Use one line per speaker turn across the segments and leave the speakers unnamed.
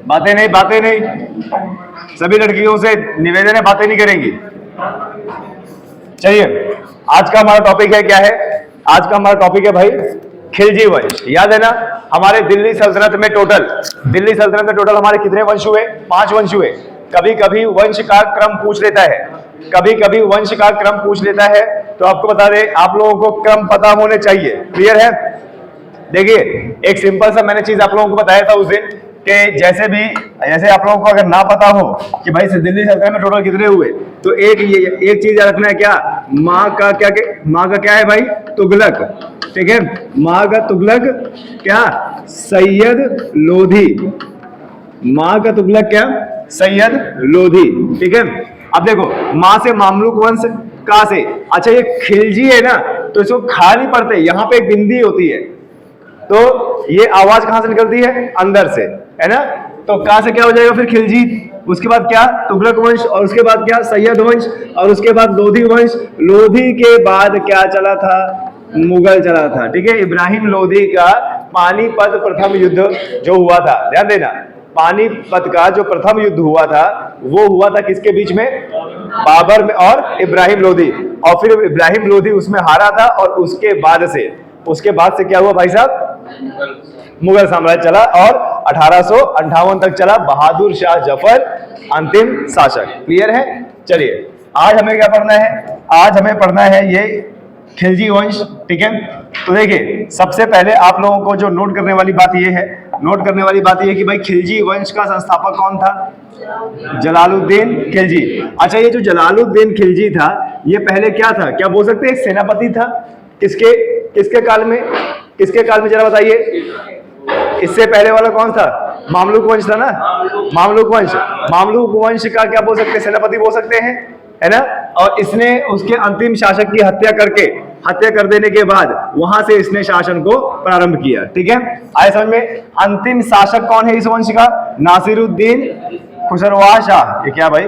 बातें नहीं, सभी लड़कियों से निवेदन है, बातें नहीं करेंगी। चलिए, आज का हमारा टॉपिक है, क्या है आज का हमारा टॉपिक है भाई, खिलजी वंश। याद है ना, हमारे दिल्ली सल्तनत में टोटल हमारे कितने वंश हुए? 5 वंश हुए। कभी कभी वंश का क्रम पूछ लेता है, तो आपको बता दें, आप लोगों को क्रम पता होने चाहिए। क्लियर है? देखिए, एक सिंपल सा मैंने चीज आप लोगों को बताया था उस दिन कि जैसे आप लोगों को अगर ना पता हो कि भाई दिल्ली सल्तनत में टोटल कितने हुए, तो एक चीज याद रखना है, क्या माँ का क्या है भाई? तुगलक। ठीक है, माँ का तुगलक क्या? सैयद लोधी। माँ का तुगलक क्या? सैयद लोधी। ठीक है, अब देखो, माँ से मामलुक वंश, का से, अच्छा ये खिलजी है ना, तो इसको खा नहीं पड़ते, यहाँ पे एक बिंदी होती है, तो ये आवाज कहां से निकलती है? अंदर से, है ना। तो कहां से क्या हो जाएगा फिर? खिलजी। उसके बाद क्या? तुगलक वंश, और उसके बाद क्या? सैयद वंश, और उसके बाद लोधी वंश। लोधी के बाद क्या चला था? मुगल चला था। ठीक है, इब्राहिम लोधी का पानीपत प्रथम युद्ध जो हुआ था, ध्यान देना, पानीपत का जो प्रथम युद्ध हुआ था, वो हुआ था किसके बीच में? बाबर में और इब्राहिम लोधी। और फिर इब्राहिम लोधी उसमें हारा था, और उसके बाद से क्या हुआ भाई साहब? मुगल साम्राज्य चला, और 1858 तक चला। बहादुर शाह जफर अंतिम शासक। क्लियर है? चलिए, आज हमें क्या पढ़ना है? आज हमें पढ़ना है ये खिलजी वंश। ठीक है, तो देखिए, सबसे पहले आप लोगों को जो नोट करने वाली बात ये है कि भाई खिलजी वंश का संस्थापक कौन था? जलालुद्दीन खिलजी। अच्छा, ये जो जलालुद्दीन खिलजी था, ये पहले क्या था? क्या बोल सकते हैं? सेनापति था। किसके काल में जरा बताइए। इससे पहले वाला कौन था? मामलुक वंश था ना, मामलुक वंश का क्या बोल सकते हैं? सेनापति बोल सकते हैं, है ना। और इसने उसके अंतिम शासक की हत्या कर देने के बाद वहां से इसने शासन को प्रारंभ किया। ठीक है, आए समझ में? अंतिम शासक कौन है इस वंश का? नासिरुद्दीन खुसरवाह शाह। ये क्या भाई?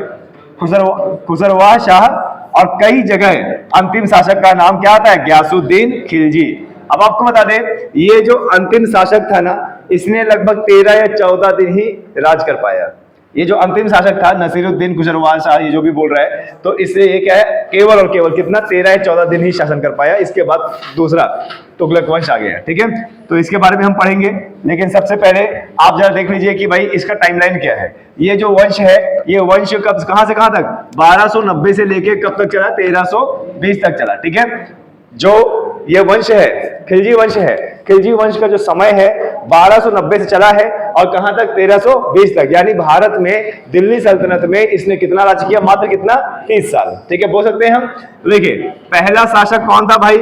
खुसरवाह शाह। और कई जगह अंतिम शासक का नाम क्या आता है? गयासुद्दीन खिलजी। अब आपको बता दें, ये जो अंतिम शासक था ना, इसने लगभग 13 या 14 दिन ही राज कर पाया। ये जो अंतिम शासक था नसीरुद्दीन खुसरवाह शाह, ये जो भी बोल रहा है, तो इससे ये क्या है? केवल और केवल कितना? 13 या 14 दिन ही शासन कर पाया। इसके बाद दूसरा तुगलक वंश आ गया। ठीक है, तो इसके बारे में हम पढ़ेंगे, लेकिन सबसे पहले आप जरा देख लीजिए कि भाई इसका टाइमलाइन क्या है। ये जो वंश है, ये वंश कहां से कहां तक? 1290 से लेके कब तक चला? 1320 तक चला। ठीक है, जो ये वंश है, खिलजी वंश का जो समय है 1290 से चला है, और कहां तक? 1320 तक। यानी भारत में दिल्ली सल्तनत में इसने कितना राज किया? मात्र कितना? 30 साल। ठीक है, बोल सकते हैं हम। देखिए, पहला शासक कौन था भाई?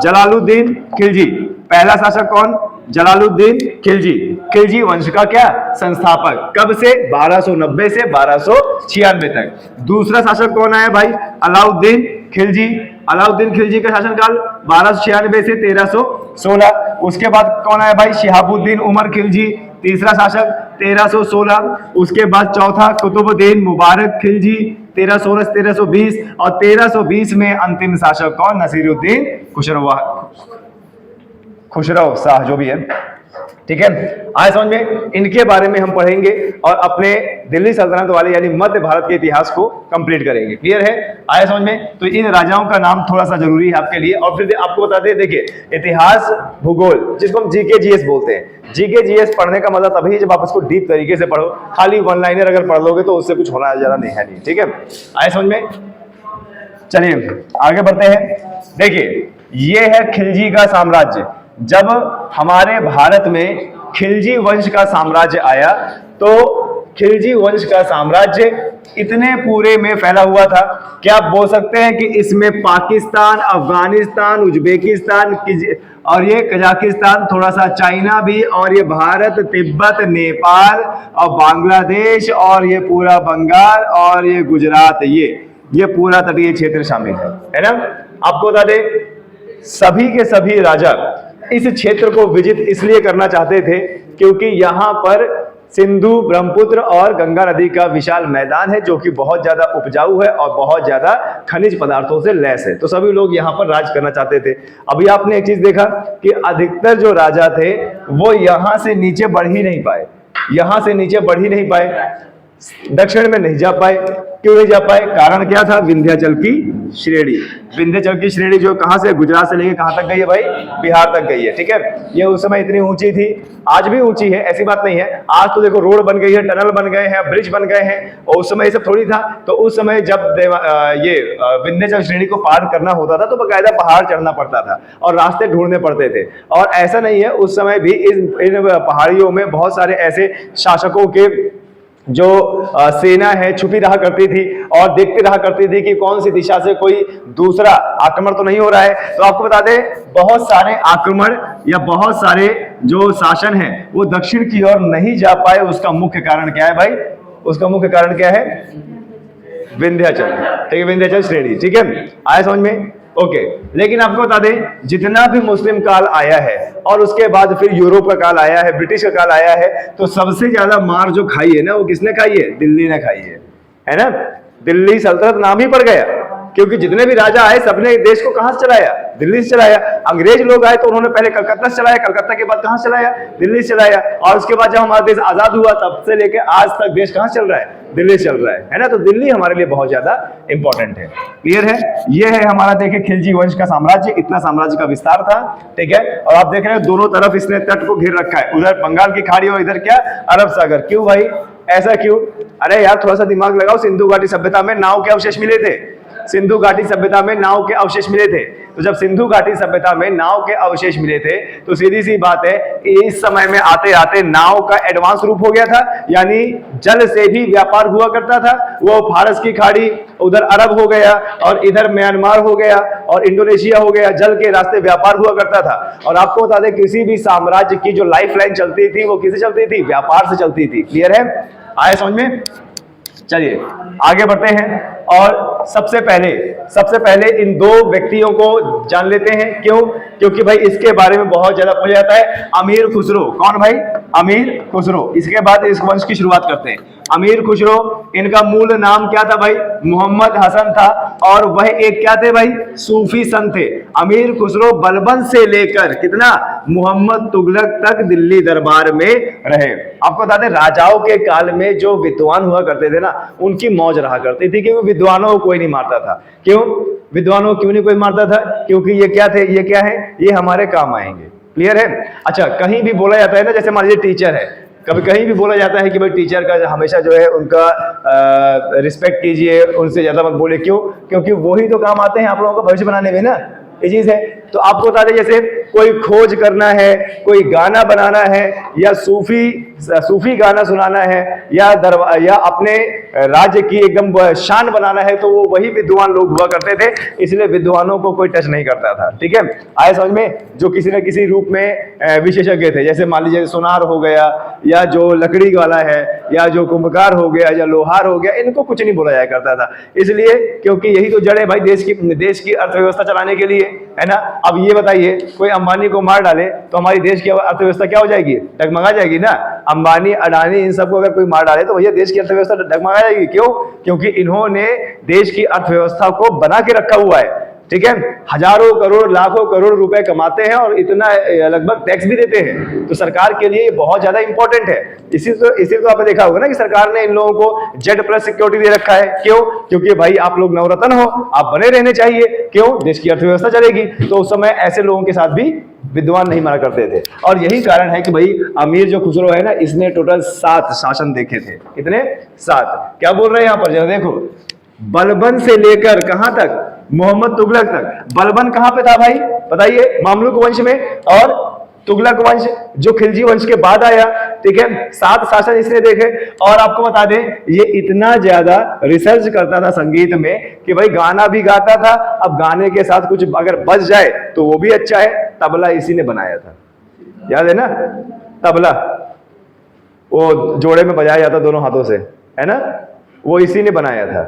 जलालुद्दीन खिलजी। पहला शासक कौन? जलालुद्दीन खिलजी। खिलजी वंश का क्या? संस्थापक। कब से? 1290 से 1296 तक। दूसरा शासक कौन आया भाई? अलाउद्दीन खिलजी। अलाउद्दीन खिलजी का शासनकाल 1296 से 1316। उसके बाद कौन आया भाई? शिहाबुद्दीन उमर खिलजी, तीसरा शासक 1316। उसके बाद चौथा कुतुबुद्दीन मुबारक खिलजी 1316 से 1320। और 1320 में अंतिम शासक कौन? नसीरुद्दीन खुसरो शाह, जो भी है। ठीक है, आए समझ में? इनके बारे में हम पढ़ेंगे और अपने दिल्ली सल्तनत वाले यानी मध्य भारत के इतिहास को कंप्लीट करेंगे। क्लियर है? आए समझ में? तो इन राजाओं का नाम थोड़ा सा जरूरी है आपके लिए। और फिर आपको बताते हैं, देखिए, इतिहास भूगोल जिसको हम जीके जीएस बोलते हैं, जीके जीएस पढ़ने का मजा तभी है जब आप उसको डीप तरीके से पढ़ो। खाली वन लाइनर अगर पढ़ लोगे तो उससे कुछ होना ज्यादा नहीं है। ठीक है, आए समझ में? चलिए आगे बढ़ते हैं। देखिए, ये है खिलजी का साम्राज्य। जब हमारे भारत में खिलजी वंश का साम्राज्य आया, तो खिलजी वंश का साम्राज्य इतने पूरे में फैला हुआ था, क्या आप बोल सकते हैं कि इसमें पाकिस्तान, अफगानिस्तान, उज्बेकिस्तान और ये कजाकिस्तान, थोड़ा सा चाइना भी, और ये भारत, तिब्बत, नेपाल और बांग्लादेश, और ये पूरा बंगाल, और ये गुजरात, ये पूरा तटीय क्षेत्र शामिल है ना। आपको बता दें, सभी के सभी राजा इस क्षेत्र को विजिट इसलिए करना चाहते थे क्योंकि यहाँ पर सिंधु, ब्रह्मपुत्र और गंगा नदी का विशाल मैदान है जो कि बहुत ज्यादा उपजाऊ है और बहुत ज्यादा खनिज पदार्थों से लैस है। तो सभी लोग यहाँ पर राज करना चाहते थे। अभी आपने एक चीज देखा कि अधिकतर जो राजा थे वो यहाँ से नीचे बढ़ ही नहीं पाए, यहाँ से नीचे बढ़ ही नहीं पाए, दक्षिण में नहीं जा पाए। क्यों नहीं जा पाए? कारण क्या था? विंध्याचल की श्रेणी। विंध्याचल की श्रेणी जो कहां से, गुजरात से लेके कहां तक गई है भाई? बिहार तक गई है। ठीक है, ये उस समय इतनी ऊंची थी, आज भी ऊंची है, ऐसी बात नहीं है। आज तो देखो रोड बन गई है, टनल बन गए हैं, ब्रिज बन गए हैं, और उस समय ये सब थोड़ी था। तो उस समय जब ये विंध्याचल श्रेणी को पार करना होता था तो बकायदा पहाड़ चढ़ना पड़ता था और रास्ते ढूंढने पड़ते थे। और ऐसा नहीं है, उस समय भी इन पहाड़ियों में बहुत सारे ऐसे शासकों के जो सेना है छुपी रहा करती थी और देखती रहा करती थी कि कौन सी दिशा से कोई दूसरा आक्रमण तो नहीं हो रहा है। तो आपको बता दें, बहुत सारे आक्रमण या बहुत सारे जो शासन है वो दक्षिण की ओर नहीं जा पाए। उसका मुख्य कारण क्या है भाई? उसका मुख्य कारण क्या है? विंध्याचल। ठीक है, विंध्याचल श्रेणी। ठीक है, आया समझ में? ओके। लेकिन आपको बता दें, जितना भी मुस्लिम काल आया है और उसके बाद फिर यूरोप का काल आया है, ब्रिटिश का काल आया है, तो सबसे ज्यादा मार जो खाई है ना, वो किसने खाई है? दिल्ली ने खाई है ना? दिल्ली सल्तनत नाम ही पड़ गया, क्योंकि जितने भी राजा आए सबने देश को कहां से चलाया? दिल्ली से चलाया। अंग्रेज लोग आए तो उन्होंने पहले कलकत्ता से चलाया, कलकत्ता के बाद कहां से चलाया? दिल्ली से चलाया। और उसके बाद जब हमारा देश आजाद हुआ तब से लेके आज तक देश कहां चल रहा है? दिल्ली से चल रहा है ना? तो दिल्ली हमारे लिए बहुत ज्यादा इंपॉर्टेंट है। क्लियर है? ये है हमारा, देखिए, खिलजी वंश का साम्राज्य। इतना साम्राज्य का विस्तार था। ठीक है, और आप देख रहे हैं दोनों तरफ इसने तट को घेर रखा है, उधर बंगाल की खाड़ी और इधर क्या? अरब सागर। क्यों भाई ऐसा क्यों? अरे यार थोड़ा सा दिमाग लगाओ। सिंधु घाटी सभ्यता में नाव के अवशेष मिले थे, सिंधु घाटी सभ्यता में नाव के अवशेष मिले थे। तो जब सिंधु घाटी सभ्यता में नाव के अवशेष मिले थे तो सीधी सी बात है, इस समय में आते आते नाव का एडवांस रूप हो गया था, यानी जल से भी व्यापार हुआ करता था। वो फारस की खाड़ी, उधर अरब हो गया और इधर म्यांमार हो गया और इंडोनेशिया हो गया, जल के रास्ते व्यापार हुआ करता था। और आपको बता दें, किसी भी साम्राज्य की जो लाइफ लाइन चलती थी वो किससे चलती थी? व्यापार से चलती थी। क्लियर है? आए समझ में? चलिए आगे बढ़ते हैं और सबसे पहले इन दो व्यक्तियों को जान लेते हैं। क्यों? क्योंकि भाई इसके बारे में बहुत ज्यादा पूछा जाता है। अमीर खुसरो। कौन भाई? अमीर खुसरो। इसके बाद इस वंश की शुरुआत करते हैं। अमीर खुसरो, इनका मूल नाम क्या था भाई? मोहम्मद हसन था, और वह एक क्या थे भाई? सूफी संत थे। अमीर खुसरो बलबन से लेकर कितना? मोहम्मद तुगलक तक दिल्ली दरबार में रहे। आपको बता दें, राजाओं के काल में जो विद्वान हुआ करते थे ना, उनकी मौज रहा करती थी, क्योंकि विद्वानों को कोई नहीं मारता था। क्यों? विद्वानों को क्यों नहीं कोई मारता था? क्योंकि ये क्या थे? ये क्या है? ये हमारे काम आएंगे। क्लियर है? अच्छा, कहीं भी बोला जाता है ना, जैसे मान लीजिए टीचर है, कभी कहीं भी बोला जाता है कि भाई टीचर का हमेशा जो है उनका रिस्पेक्ट कीजिए, उनसे ज्यादा मत बोले। क्यों? क्योंकि वही तो काम आते हैं आप लोगों का भविष्य बनाने में ना, ये चीज है। तो आपको बता दें, जैसे कोई खोज करना है, कोई गाना बनाना है, या सूफी गाना सुनाना है, या अपने राज्य की एकदम शान बनाना है, तो वो वही विद्वान लोग हुआ करते थे। इसलिए विद्वानों को कोई टच नहीं करता था। ठीक है, आए समझ में? जो किसी न किसी रूप में विशेषज्ञ थे, जैसे मान लीजिए सुनार हो गया, या जो लकड़ी वाला है, या जो कुंभकार हो गया, या लोहार हो गया, इनको कुछ नहीं बोला जाया करता था। इसलिए क्योंकि यही तो जड़ है भाई देश की अर्थव्यवस्था चलाने के लिए, है ना? अब ये बताइए, कोई अंबानी को मार डाले तो हमारी देश की अर्थव्यवस्था क्या हो जाएगी? डगमगा जाएगी ना। अंबानी, अडानी, इन सबको अगर कोई मार डाले तो भैया देश की अर्थव्यवस्था डगमगा जाएगी। क्यों? क्योंकि इन्होंने देश की अर्थव्यवस्था को बना के रखा हुआ है। ठीक है, हजारों करोड़, लाखों करोड़ रुपए कमाते हैं और इतना लगभग टैक्स भी देते हैं। तो सरकार के लिए ये बहुत ज्यादा इंपॉर्टेंट है। इसी तो आपने देखा होगा ना कि सरकार ने इन लोगों को Z+ सिक्योरिटी दे रखा है। क्यों? क्योंकि भाई आप लोग नवरत्न हो, आप बने रहने चाहिए। क्यों? देश की अर्थव्यवस्था चलेगी। तो उस समय ऐसे लोगों के साथ भी विद्वान नहीं मारा करते थे। और यही कारण है कि भाई अमीर जो खुसरो है ना, इसने टोटल 7 शासन देखे थे। कितने? 7। क्या बोल रहे हैं यहाँ पर? जरा देखो, बलबन से लेकर कहां तक? मोहम्मद तुगलक तक। बलबन कहां पे था भाई? बताइए। मामलुक वंश में। और तुगलक वंश जो खिलजी वंश के बाद आया। ठीक है, 7 शासन इसने देखे। और आपको बता दें, ये इतना ज्यादा रिसर्च करता था संगीत में कि भाई गाना भी गाता था। अब गाने के साथ कुछ अगर बज जाए तो वो भी अच्छा है। तबला इसी ने बनाया था, याद है ना? तबला वो जोड़े में बजाया जाता दोनों हाथों से, है ना? वो इसी ने बनाया था।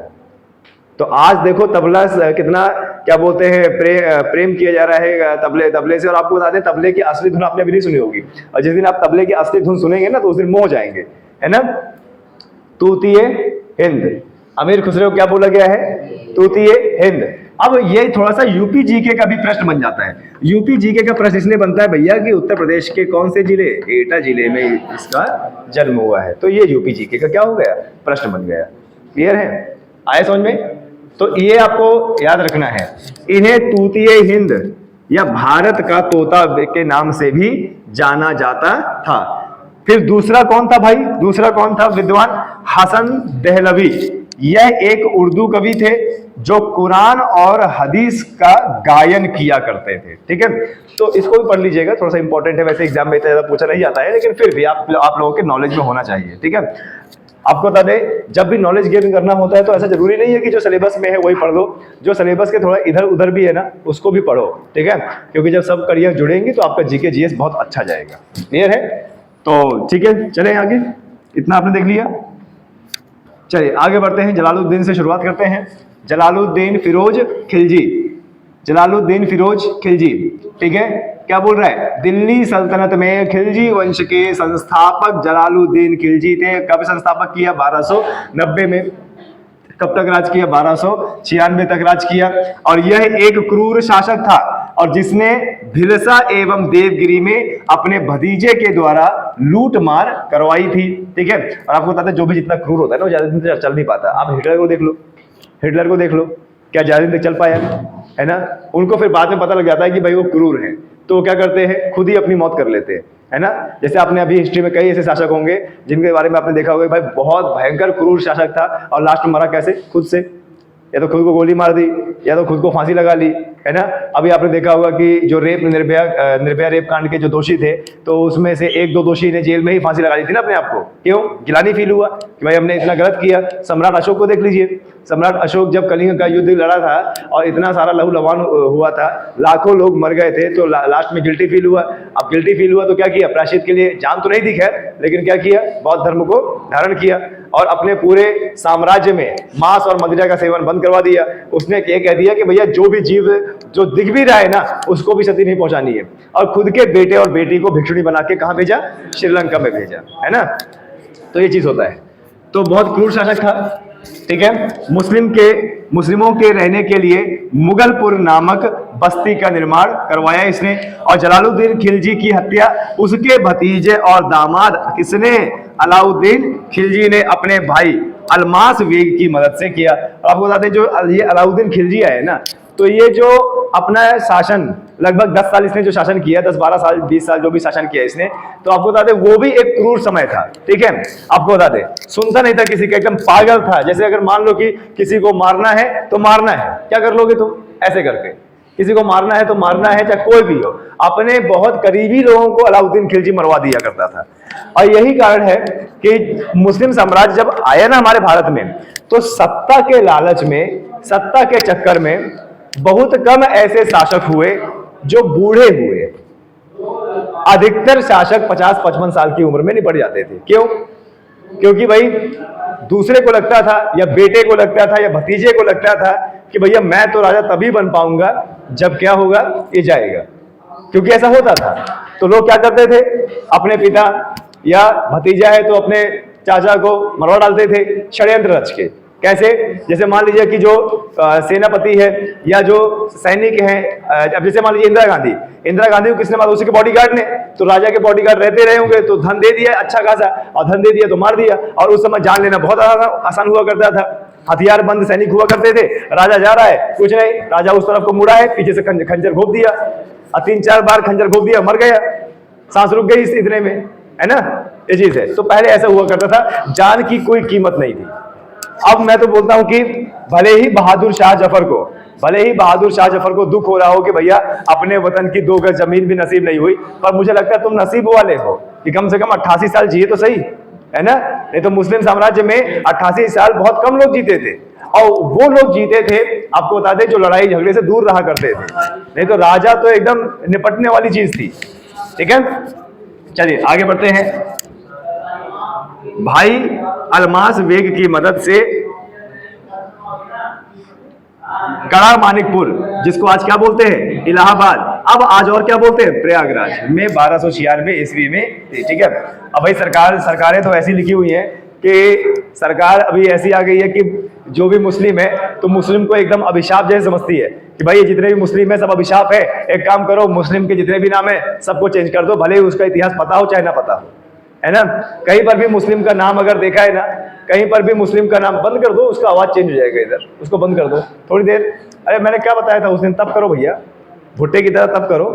तो आज देखो तबला कितना, क्या बोलते हैं, प्रेम किया जा रहा है तबले से। और आपको बता दें, तबले की असली धुन आपने अभी नहीं सुनी होगी, और जिस दिन आप तबले की असली धुन सुनेंगे ना तो उस दिन मोह जाएंगे। है ना। तूतीय हिंद, अमीर खुसरो क्या बोला गया है, तूतीय हिंद। अब ये थोड़ा सा यूपी जीके का भी प्रश्न बन जाता है। यूपी जीके का प्रश्न इसलिए बनता है भैया कि उत्तर प्रदेश के कौन से जिले, एटा जिले में इसका जन्म हुआ है, तो ये यूपी जीके का क्या हो गया, प्रश्न बन गया। क्लियर है, आए समझ में। तो ये आपको याद रखना है। इन्हें तूतीय हिंद या भारत का तोता के नाम से भी जाना जाता था। फिर दूसरा कौन था भाई, दूसरा कौन था विद्वान, हसन देहलवी। यह एक उर्दू कवि थे जो कुरान और हदीस का गायन किया करते थे। ठीक है, तो इसको भी पढ़ लीजिएगा, थोड़ा सा इंपॉर्टेंट है। वैसे एग्जाम में इतना ज्यादा पूछा नहीं जाता है, लेकिन फिर भी आप लोगों के नॉलेज में होना चाहिए। ठीक है, आपको बता दें, जब भी नॉलेज गेन करना होता है तो ऐसा जरूरी नहीं है कि जो सिलेबस में है वही पढ़ लो, जो सिलेबस के थोड़ा इधर उधर भी है ना, उसको भी पढ़ो। ठीक है, क्योंकि जब सब करियर जुड़ेंगी तो आपका जीके जीएस बहुत अच्छा जाएगा। क्लियर है, तो ठीक है, चलें आगे। इतना आपने देख लिया, चलिए आगे बढ़ते हैं। जलालुद्दीन से शुरुआत करते हैं। जलालुद्दीन फिरोज खिलजी, जलालुद्दीन फिरोज खिलजी। ठीक है, क्या बोल रहा है, दिल्ली सल्तनत में खिलजी वंश के संस्थापक जलालुद्दीन खिलजी थे। कब संस्थापक किया, 1290 में। कब तक राज किया, 1296 तक राज किया। और यह एक क्रूर शासक था और जिसने भिलसा एवं देवगिरी में अपने भतीजे के द्वारा लूट मार करवाई थी। ठीक है, और आपको पता है जो भी जितना क्रूर होता है ना वो ज्यादा दिन तक चल नहीं पाता। आप हिटलर को देख लो, हिटलर को देख लो, क्या ज्यादा दिन तक चल पाया है ना। उनको फिर बाद में पता लग जाता है कि भाई वो क्रूर है, तो क्या करते हैं, खुद ही अपनी मौत कर लेते हैं, है ना। जैसे आपने अभी हिस्ट्री में कई ऐसे शासक होंगे जिनके बारे में आपने देखा होगा भाई बहुत भयंकर क्रूर शासक था और लास्ट में मरा कैसे, खुद से, या तो खुद को गोली मार दी या तो खुद को फांसी लगा ली, है ना। अभी आपने देखा होगा कि जो रेप निर्भया रेप कांड के जो दोषी थे, तो उसमें से एक दो दोषी ने जेल में ही फांसी लगा ली थी ना अपने आप को। क्यों, गिलानी फील हुआ कि भाई हमने इतना गलत किया। सम्राट अशोक को देख लीजिए, सम्राट अशोक जब कलिंग का युद्ध लड़ा था और इतना सारा लहू लुहान हुआ था, लाखों लोग मर गए थे, तो लास्ट में गिल्टी फील हुआ। अब गिल्टी फील हुआ तो क्या किया, प्रायश्चित के लिए जान तो नहीं दी खैर, लेकिन क्या किया, बौद्ध धर्म को धारण किया और अपने पूरे साम्राज्य में मांस और मदिरा का सेवन बंद करवा दिया। उसने ये कह दिया कि भैया जो भी जीव जो दिख भी रहा है ना उसको भी क्षति नहीं पहुंचानी है, और खुद के बेटे और बेटी को भिक्षुणी बना के कहां भेजा, श्रीलंका में भेजा, है ना। तो ये चीज होता है। तो बहुत क्रूर शासक था। ठीक है, मुस्लिमों के रहने के लिए मुगलपुर नामक बस्ती का निर्माण करवाया इसने। और जलालुद्दीन खिलजी की हत्या उसके भतीजे और दामाद किसने, अलाउद्दीन खिलजी ने अपने भाई अलमास बेग की मदद से किया। और आपको बताते हैं जो ये अलाउद्दीन खिलजी आए ना, तो ये जो अपना शासन लगभग 10 साल इसने जो शासन किया, 10-12 साल 20 साल जो भी शासन किया इसने, तो आपको बता दें वो भी एक क्रूर समय था। ठीक है, आपको बता दें सुनता नहीं था किसी का, एकदम पागल था। जैसे अगर मान लो कि किसी को मारना है तो मारना है, क्या कर लोगे तुम, ऐसे करके किसी को मारना है तो मारना है, चाहे कोई भी हो। अपने बहुत करीबी लोगों को अलाउद्दीन खिलजी मरवा दिया करता था। और यही कारण है कि मुस्लिम साम्राज्य जब आया ना हमारे भारत में, तो सत्ता के लालच में, सत्ता के चक्कर में बहुत कम ऐसे शासक हुए जो बूढ़े हुए। अधिकतर शासक 50-55 साल की उम्र में निपट जाते थे। क्यों, क्योंकि भाई दूसरे को लगता था या बेटे को लगता था या भतीजे को लगता था कि भैया मैं तो राजा तभी बन पाऊंगा जब क्या होगा, ये जाएगा। क्योंकि ऐसा होता था, तो लोग क्या करते थे, अपने पिता या भतीजा है तो अपने चाचा को मरवा डालते थे षड्यंत्र रच के। कैसे, जैसे मान लीजिए कि जो सेनापति है या जो सैनिक हैं, अब जैसे मान लीजिए इंदिरा गांधी को किसने मारा, उसी के बॉडीगार्ड ने। तो राजा के बॉडीगार्ड रहते रहे होंगे तो धन दे दिया अच्छा खासा, और धन दे दिया तो मार दिया। और उस समय जान लेना बहुत आसान हुआ करता था, हथियार बंद सैनिक हुआ करते थे। राजा जा रहा है, कुछ नहीं, राजा उस तरफ को मुड़ा है, पीछे से खंजर घोंप दिया, और 3-4 बार खंजर घोंप दिया, मर गया, सांस रुक गई इतने में, है ना। ये चीज है। तो पहले ऐसा हुआ करता था, जान की कोई कीमत नहीं थी। अब मैं तो बोलता हूं कि भले ही बहादुर शाह जफर को दुख हो रहा हो कि भैया अपने वतन की 2 गज जमीन भी नसीब नहीं हुई, पर मुझे लगता है तुम नसीब वाले हो कि कम से कम 88 साल जिए तो सही, है ना। नहीं तो मुस्लिम साम्राज्य में 88 साल बहुत कम लोग जीते थे, और वो लोग जीते थे आपको बता दें जो लड़ाई झगड़े से दूर रहा करते थे। नहीं तो राजा तो एकदम निपटने वाली चीज थी। ठीक है, चलिए आगे बढ़ते हैं। भाई अलमास बेग की मदद से गढ़ा मानिकपुर, जिसको आज क्या बोलते हैं, इलाहाबाद, अब आज और क्या बोलते हैं, प्रयागराज में 1296 ईस्वी में थी। ठीक है, अब भाई सरकारें तो ऐसी लिखी हुई हैं कि सरकार अभी ऐसी आ गई है कि जो भी मुस्लिम है तो मुस्लिम को एकदम अभिशाप जैसे समझती है कि भाई ये जितने भी मुस्लिम है सब अभिशाप है, एक काम करो मुस्लिम के जितने भी नाम है सबको चेंज कर दो, भले ही उसका इतिहास पता हो चाहे ना पता हो, है ना। कहीं पर भी मुस्लिम का नाम अगर देखा है ना, कहीं पर भी मुस्लिम का नाम बंद कर दो, उसका आवाज चेंज हो जाएगा, इधर उसको बंद कर दो थोड़ी देर। अरे मैंने क्या बताया था उस दिन, तब करो भैया, भुट्टे की तरह तब करो,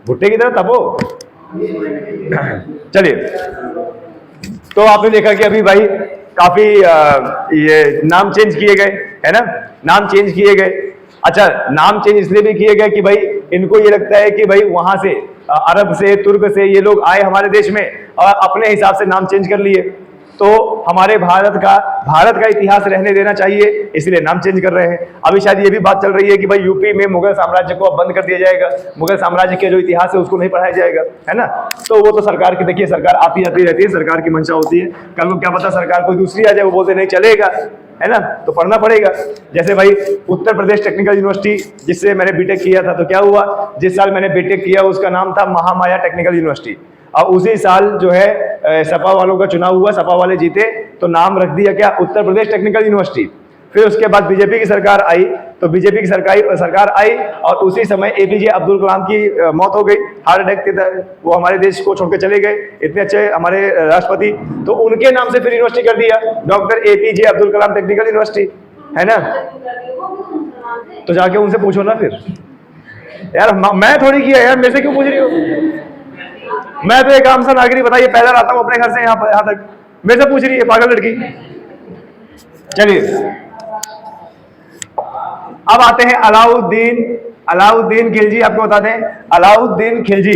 भुट्टे की तरह तबो। चलिए, तो आपने देखा कि अभी भाई काफी ये नाम चेंज किए गए, है ना, नाम चेंज किए गए। अच्छा, नाम चेंज इसलिए भी किए गए कि भाई इनको ये लगता है कि भाई वहां से अरब से तुर्क से ये लोग आए हमारे देश में और अपने हिसाब से नाम चेंज कर लिए, तो हमारे भारत का इतिहास रहने देना चाहिए, इसलिए नाम चेंज कर रहे हैं। अभी शायद ये भी बात चल रही है कि भाई यूपी में मुगल साम्राज्य को अब बंद कर दिया जाएगा, मुगल साम्राज्य के जो इतिहास है उसको नहीं पढ़ाया जाएगा, है ना। तो वो तो सरकार की, देखिए सरकार आती जाती रहती है, सरकार की मंशा होती है, कल को क्या पता सरकार कोई दूसरी आ जाए, वो बोलते नहीं चलेगा, है ना, तो पढ़ना पड़ेगा। जैसे भाई उत्तर प्रदेश टेक्निकल यूनिवर्सिटी जिससे मैंने बीटेक किया था, तो क्या हुआ, जिस साल मैंने बीटेक किया उसका नाम था महामाया टेक्निकल यूनिवर्सिटी, और उसी साल जो है सपा वालों का चुनाव हुआ, सपा वाले जीते तो नाम रख दिया क्या, उत्तर प्रदेश टेक्निकल यूनिवर्सिटी। फिर उसके बाद बीजेपी की सरकार आई, तो बीजेपी की सरकार आई और उसी समय एपीजे अब्दुल कलाम की मौत हो गई, हार्ट अटैक के दर, वो हमारे देश को छोड़ के चले गए, इतने अच्छे हमारे राष्ट्रपति, तो उनके नाम से फिर यूनिवर्सिटी कर दिया, doctor APJ Abdul Kalam technical university, है ना। तो जाके उनसे पूछो ना फिर, यार मैं थोड़ी किया यार, मेरे से क्यों पूछ रही हो, मैं तो एक आम सा नागरिक, बताइए पैदल आता हूं अपने घर से यहाँ तक, मेरे से पूछ रही है पागल लड़की। चलिए, अब आते हैं अलाउद्दीन खिलजी। आपको बता दें अलाउद्दीन खिलजी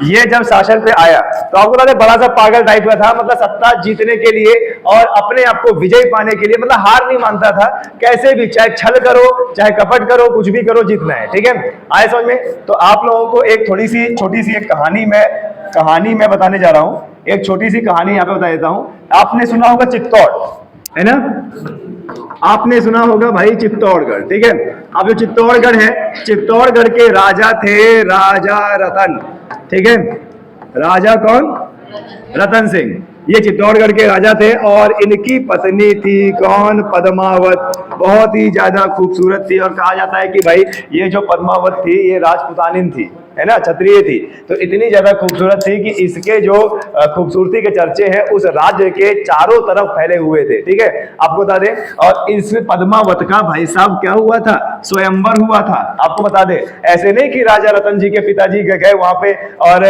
ये जब शासन पे आया तो आपको बता दें बड़ा सा पागल टाइप का था, मतलब सत्ता जीतने के लिए और अपने आप को विजयी पाने के लिए, मतलब हार नहीं मानता था, कैसे भी चाहे छल करो चाहे कपट करो कुछ भी करो जीतना है, ठीक है, आए समझ में। तो आप लोगों को एक छोटी सी एक कहानी मैं बताने जा रहा हूं, एक छोटी सी कहानी यहाँ पे बता देता हूं। आपने सुना होगा चित्तौड़, है ना, आपने सुना होगा भाई चित्तौड़गढ़, ठीक है। अब जो चित्तौड़गढ़ है, चित्तौड़गढ़ के राजा थे राजा रतन, ठीक है, राजा कौन, रतन सिंह, ये चित्तौड़गढ़ के राजा थे और इनकी पत्नी थी कौन, पद्मावत, बहुत ही ज्यादा खूबसूरत थी, और कहा जाता है कि भाई ये जो पद्मावत थी ये राजपुतानिन थी, है ना, क्षत्रिय थी, तो इतनी ज्यादा खूबसूरत थी कि इसके जो खूबसूरती के चर्चे हैं उस राज्य के चारों तरफ फैले हुए थे, ठीक है, आपको बता दें। और इस पद्मावत का भाई साहब क्या हुआ था, स्वयंवर हुआ था, आपको बता दें, ऐसे नहीं कि राजा रतन जी के पिताजी गए वहां पे और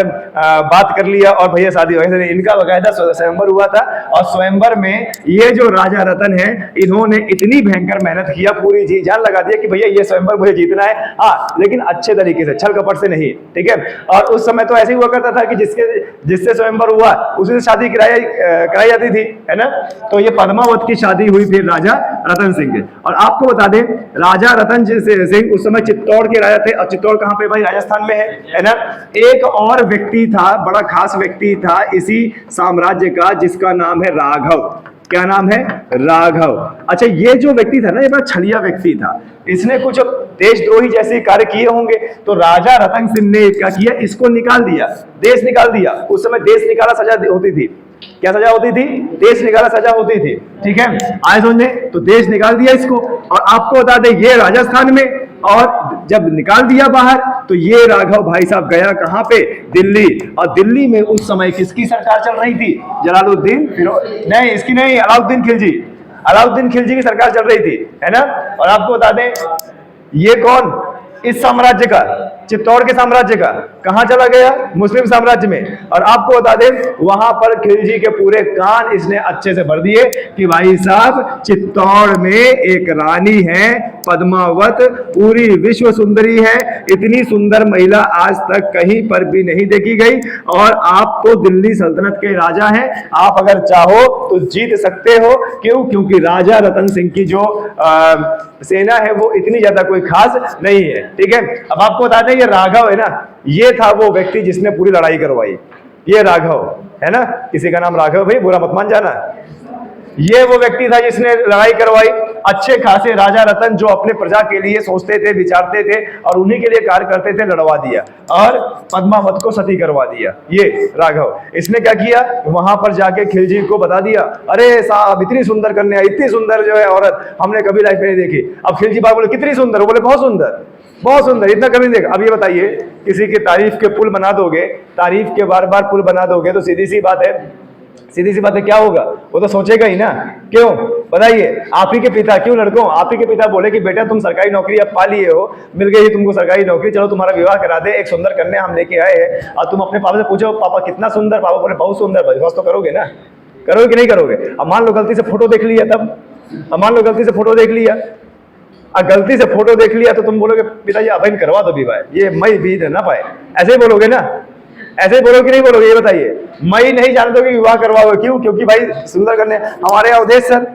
बात कर लिया और भैया शादी हो गई, इनका बकायदा स्वयंवर हुआ था। और स्वयंवर में ये जो राजा रतन है इन्होंने इतनी भयंकर मेहनत किया, पूरी जी जान लगा दिया कि भैया ये स्वयंवर मुझे जीतना है, हाँ लेकिन अच्छे तरीके से, छल कपट से नहीं, ठीक है। और उस समय तो ऐसे ही हुआ करता था कि जिससे स्वयंवर हुआ उसी से शादी कराई जाती थी, है ना। तो ये पद्मावत की शादी हुई फिर राजा रतन सिंह से। और आपको बता दें राजा रतन सिंह उस समय चित्तौड़ के राजा थे, और चित्तौड़ कहां पे भाई, राजस्थान में है ना। एक और व्यक्ति था, बड़ा खास व्यक्ति था इसी साम्राज्य का, जिसका नाम है राघव। क्या नाम है, राघव। अच्छा, ये जो व्यक्ति था ना ये बड़ा छलिया व्यक्ति था, इसने कुछ देशद्रोही जैसे कार्य किए होंगे, तो राजा रतन सिंह ने क्या किया, इसको निकाल दिया, देश निकाल दिया। उस समय देश निकाला सजा होती थी, क्या सजा होती थी, देश निकाला सजा होती थी, ठीक है, आए समझे, तो देश निकाल दिया इसको। और आपको बता दें ये राजस्थान में, और जब निकाल दिया बाहर तो ये राघव भाई साहब गया कहां पे, दिल्ली। और दिल्ली में उस समय किसकी सरकार चल रही थी, जलालुद्दीन नहीं, इसकी नहीं, अलाउद्दीन खिलजी की सरकार चल रही थी, है ना। और आपको बता दें ये कौन, इस साम्राज्य का, चित्तौड़ के साम्राज्य का, कहां चला गया, मुस्लिम साम्राज्य में। और आपको बता दें वहां पर खिलजी के पूरे कान इसने अच्छे से भर दिए कि भाई साहब चित्तौड़ में एक रानी है पद्मावत, पूरी विश्व सुंदरी है, इतनी सुंदर महिला आज तक कहीं पर भी नहीं देखी गई, और आप तो दिल्ली सल्तनत के राजा हैं, आप अगर चाहो तो जीत सकते हो। क्यों, क्योंकि राजा रतन सिंह की जो सेना है वो इतनी ज्यादा कोई खास नहीं है, ठीक है। अब आपको बता दें ये राघव है ना, ये था वो व्यक्ति जिसने पूरी लड़ाई करवाई, ये राघव है ना, किसी का नाम राघव भाई बुरा मत मान जाना, ये वो व्यक्ति था जिसने लड़ाई करवाई। अच्छे खासे राजा रतन जो अपने प्रजा के लिए सोचते थे, विचारते थे और उन्हीं के लिए कार्य करते थे, लड़वा दिया और पद्मावत को सती करवा दिया। ये राघव इसने क्या किया, वहां पर जाके खिलजी को बता दिया, अरे साहब इतनी सुंदर कन्या, इतनी सुंदर जो है औरत हमने कभी लाइफ में नहीं देखी। अब खिलजी बाबू बोले कितनी सुंदर, वो बोले बहुत सुंदर, बहुत सुंदर, इतना कभी नहीं देखा। अब ये बताइए, किसी की तारीफ के पुल बना दोगे, तारीफ के बार बार पुल बना दोगे तो सीधी सी बात है, सीधी सी बात है क्या होगा, वो तो सोचेगा ही ना। क्यों बताइए, आप ही के पिता, क्यों लड़कों, आप ही के पिता बोले कि बेटा तुम सरकारी नौकरी अब पा लिए हो, मिल गई तुमको सरकारी नौकरी, चलो तुम्हारा विवाह करा दे, एक सुंदर कन्या हम लेके आए हैं। और तुम अपने पापा से पूछो पापा कितना सुंदर, पापा बोले बहुत सुंदर, विश्वास तो करोगे ना, करोगे कि नहीं करोगे। अब मान लो गलती से फोटो देख लिया, तब अब मान लो गलती से फोटो देख लिया, गलती से फोटो देख लिया तो तुम बोलोगे पिताजी अब इन करवा दो विवाह, ये मई बीत ना पाए, ऐसे ही बोलोगे ना, ऐसे ही बोलोगे कि नहीं बोलोगे, ये बताइए। मई नहीं जानते हो कि विवाह करवाओगे, क्यों, क्योंकि भाई सुंदर करने। हमारे अवधेश सर,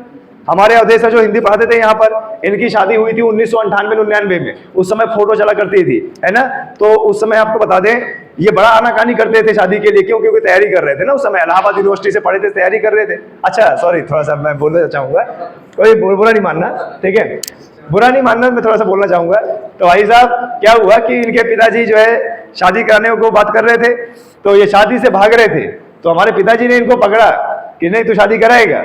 हमारे अवधेश सर जो हिंदी पढ़ाते थे यहाँ पर, इनकी शादी हुई थी 1998-99 में, उस समय फोटो चला करती थी, है ना। तो उस समय आपको बता दें ये बड़ा आनाकानी करते थे शादी के लिए, क्यों, क्योंकि तैयारी कर रहे थे ना, उस समय इलाहाबाद यूनिवर्सिटी से पढ़े थे, तैयारी कर रहे थे। अच्छा सॉरी, थोड़ा सा मैं बोलना चाहूंगा, कोई बुरा नहीं मानना, ठीक है, बुरा नहीं मानना, मैं थोड़ा सा बोलना चाहूंगा। तो भाई साहब क्या हुआ कि इनके पिताजी जो है शादी कराने को बात कर रहे थे, तो ये शादी से भाग रहे थे, तो हमारे पिताजी ने इनको पकड़ा कि नहीं तू शादी कराएगा,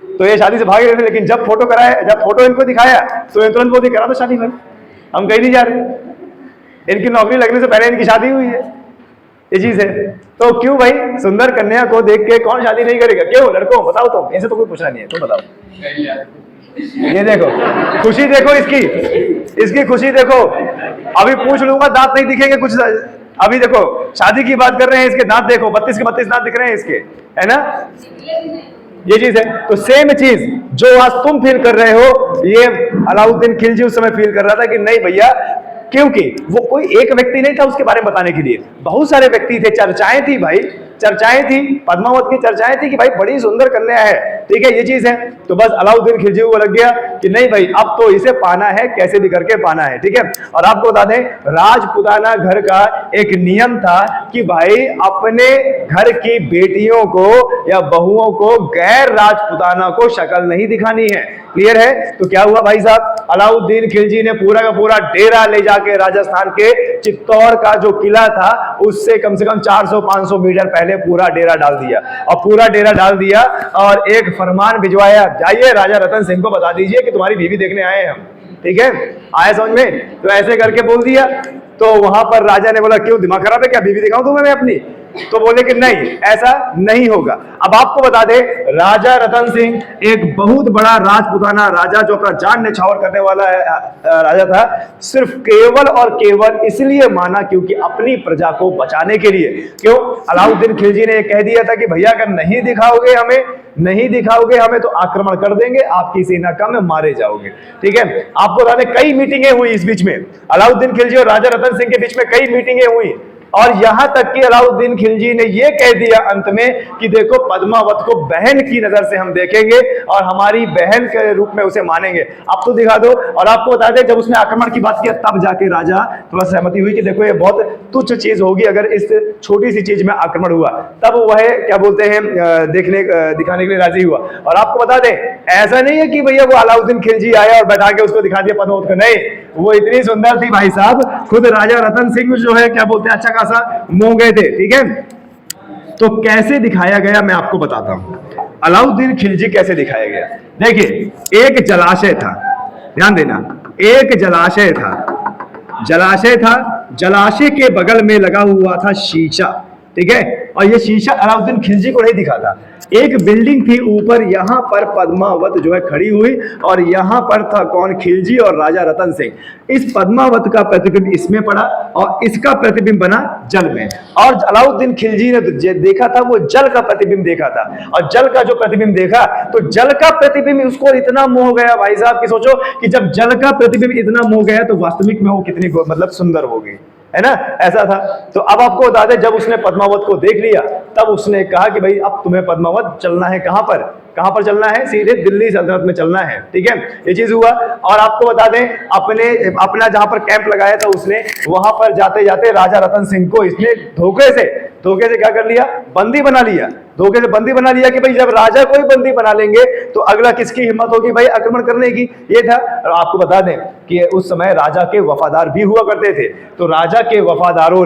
तो ये शादी से भाग रहे थे। लेकिन जब फोटो कराया, जब फोटो इनको दिखाया तो तुरंत बोलते करा दो शादी, भाई हम कहीं नहीं जा रहे, इनकी नौकरी लगने से पहले इनकी शादी हुई है, ये चीज है। तो क्यों भाई, सुंदर कन्या को देख के कौन शादी नहीं करेगा, क्यों लड़कों बताओ, तो ऐसे तो कोई पूछना नहीं है, तुम बताओ। ये देखो खुशी देखो इसकी, इसकी खुशी देखो, अभी पूछ लूंगा दांत नहीं दिखेंगे कुछ, अभी देखो शादी की बात कर रहे हैं, इसके दांत देखो 32 के 32 दांत दिख रहे हैं इसके, है ना, ये चीज है। तो सेम चीज जो आज तुम फील कर रहे हो, ये अलाउद्दीन खिलजी उस समय फील कर रहा था कि नहीं भैया, क्योंकि वो कोई एक व्यक्ति नहीं था उसके बारे में बताने के लिए, बहुत सारे व्यक्ति थे, चर्चाएं थी भाई, चर्चाएं थी, पद्मावत की चर्चाएं थी कि भाई बड़ी सुंदर कन्या है, ठीक है, ये चीज है। तो बस अलाउद्दीन खिलजी को लग गया कि नहीं भाई अब तो इसे पाना है, कैसे भी करके पाना है, ठीक है। और आपको बता दें राजपुताना घर का एक नियम था कि भाई अपने घर की बेटियों को या बहुओं को गैर राजपुताना को शक्ल नहीं दिखानी है, क्लियर है। तो क्या हुआ भाई साहब, अलाउद्दीन खिलजी ने पूरा का पूरा डेरा ले जाके राजस्थान के चित्तौड़ का जो किला था उससे कम से कम 400-500 मीटर पहले पूरा डेरा डाल दिया, और पूरा डेरा डाल दिया और एक फरमान भिजवाया, जाइए राजा रतन सिंह को बता दीजिए कि तुम्हारी बीवी देखने आए हैं हम, ठीक है, आए समझ में। तो ऐसे करके बोल दिया। तो वहां पर राजा ने बोला क्यों दिमाग खराब है क्या, बीवी दिखाऊं तुम्हें मैं अपनी, तो बोले कि नहीं ऐसा नहीं होगा। अब आपको बता दे राजा रतन सिंह एक बहुत बड़ा राजपुताना राजा जो अपना जान न्यौछावर करने वाला राजा था, सिर्फ केवल और केवल इसलिए माना क्योंकि अपनी प्रजा को बचाने के लिए। क्यों, अलाउद्दीन खिलजी ने कह दिया था कि भैया अगर नहीं दिखाओगे हमें, नहीं दिखाओगे हमें तो आक्रमण कर देंगे, आपकी सेना कम में मारे जाओगे, ठीक है। आपको बता दें कई मीटिंगें हुई इस बीच में, अलाउद्दीन खिलजी और राजा रतन सिंह के बीच में कई मीटिंगें हुई, और यहां तक कि अलाउद्दीन खिलजी ने यह कह दिया अंत में कि देखो पद्मावत को बहन की नजर से हम देखेंगे और हमारी बहन के रूप में उसे मानेंगे, अब तो दिखा दो। और आपको बता दें जब उसने आक्रमण की बात किया तब जाके राजा थोड़ा सहमति हुई कि देखो ये बहुत तुच्छ चीज होगी अगर इस छोटी सी चीज में आक्रमण हुआ, तब वह क्या बोलते हैं देखने दिखाने के लिए राजी हुआ। और आपको बता दें ऐसा नहीं है कि भैया वो अलाउद्दीन खिलजी आया और बैठा के उसको दिखा दिया पद्मावत को, नहीं, वो इतनी सुंदर थी भाई साहब, खुद राजा रतन सिंह जो है क्या बोलते हैं अच्छा खासा मोह गए थे, ठीक है। तो कैसे दिखाया गया मैं आपको बताता हूं, अलाउद्दीन खिलजी कैसे दिखाया गया। देखिए एक जलाशय था, ध्यान देना, एक जलाशय था, जलाशय था, जलाशय के बगल में लगा हुआ था शीशा, ठीक है। और ये शीशा अलाउद्दीन खिलजी को नहीं दिखा था, एक बिल्डिंग थी ऊपर, यहां पर पद्मावत जो है खड़ी हुई और यहां पर था कौन, खिलजी और राजा रतन सिंह। इस पद्मावत का प्रतिबिंब इसमें पड़ा और इसका प्रतिबिंब बना जल में, और अलाउद्दीन खिलजी ने तो देखा था वो जल का प्रतिबिंब देखा था, और जल का जो प्रतिबिंब देखा तो जल का प्रतिबिंब उसको इतना मोह गया भाई साहब कि सोचो कि जब जल का प्रतिबिंब इतना मोह गया तो वास्तविक में वो कितनी मतलब सुंदर होगी, है ना, ऐसा था। तो अब आपको बता दें जब उसने पद्मावत को देख लिया तब उसने कहा कि भाई अब तुम्हें पद्मावत चलना है, कहां पर, कहां पर चलना है, सीधे दिल्ली सल्तनत में चलना है, ठीक है, ये चीज हुआ। और आपको बता दें अपना जहां पर कैंप लगाया था उसने, वहां पर जाते जाते राजा रतन सिंह को इसने धोखे से क्या कर लिया, बंदी बना लिया। धोखे से बंदी बना लिया कि भाई जब राजा को ही बंदी बना लेंगे तो अगला किसकी हिम्मत होगी भाई आक्रमण करने की, ये था। और आपको बता दें कि उस समय राजा के वफादार भी हुआ करते थे, तो राजा के वफादारों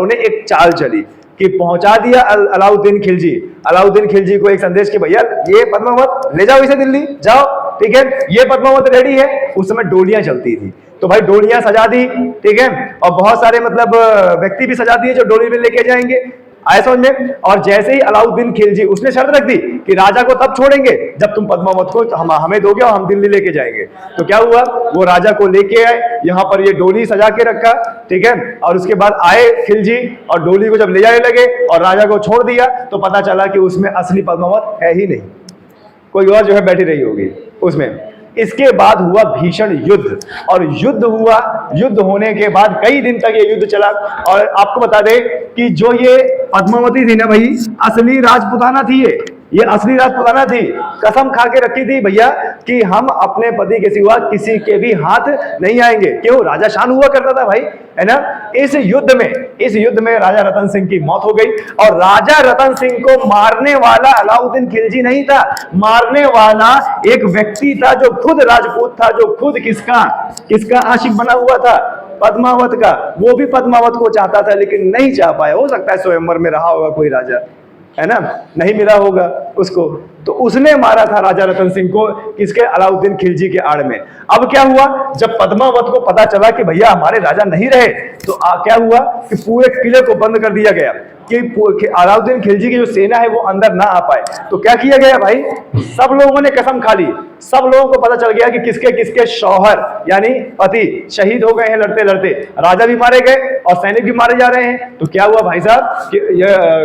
ने एक चाल चली कि पहुंचा दिया अलाउद्दीन खिलजी। अलाउद्दीन खिलजी को एक संदेश कि भैया ये पद्मावत ले जाओ इसे दिल्ली जाओ, ठीक है, ये पद्मावत रेडी है। उस समय डोलियां चलती थी, तो भाई डोलियां सजा दी, ठीक है, और बहुत सारे मतलब व्यक्ति भी सजा दिए जो डोली में लेके जाएंगे, आए समझ में। और जैसे ही अलाउद्दीन खिलजी, उसने शर्त रख दी कि राजा को तब छोड़ेंगे जब तुम पद्मावत को हमें दोगे और हम दिल्ली लेके जाएंगे। तो क्या हुआ, वो राजा को लेके आए, यहाँ पर ये डोली सजा के रखा, ठीक है, और उसके बाद आए खिलजी और डोली को जब ले जाने लगे और राजा को छोड़ दिया तो पता चला कि उसमें असली पद्मावत है ही नहीं, कोई और जो है बैठी रही होगी उसमें। इसके बाद हुआ भीषण युद्ध, और युद्ध हुआ, युद्ध होने के बाद कई दिन तक ये युद्ध चला। और आपको बता दें कि जो ये पद्मावती थी ना भाई, असली राजपुताना थी, ये असली राजपुताना थी, कसम खा के रखी थी भैया कि हम अपने पति के सिवा किसी के भी हाथ नहीं आएंगे। क्यों, राजा शान हुआ करता था भाई, है ना। इस युद्ध में राजा रतन सिंह की मौत हो गई, और राजा रतन सिंह को मारने वाला अलाउद्दीन खिलजी नहीं था, मारने वाला एक व्यक्ति था जो खुद राजपूत था, जो खुद किसका आशिक बना हुआ था, पद्मावत का। वो भी पद्मावत को चाहता था लेकिन नहीं चाह पाया। हो सकता है स्वयंवर में रहा होगा कोई राजा, है ना, नहीं मिला होगा उसको, तो उसने मारा था राजा रतन सिंह को, किसके, अलाउद्दीन खिलजी के आड़ में। अब क्या हुआ, जब पद्मावत को पता चला कि भैया हमारे राजा नहीं रहे, तो क्या हुआ कि पूरे किले को बंद कर दिया गया कि अलाउद्दीन खिलजी की जो सेना है वो अंदर ना आ पाए। तो क्या किया गया भाई, सब लोगों ने कसम खा ली, सब लोगों को पता चल गया कि किसके किसके शौहर यानी पति शहीद हो गए हैं लड़ते लड़ते, राजा भी मारे गए और सैनिक भी मारे जा रहे हैं। तो क्या हुआ भाई साहब,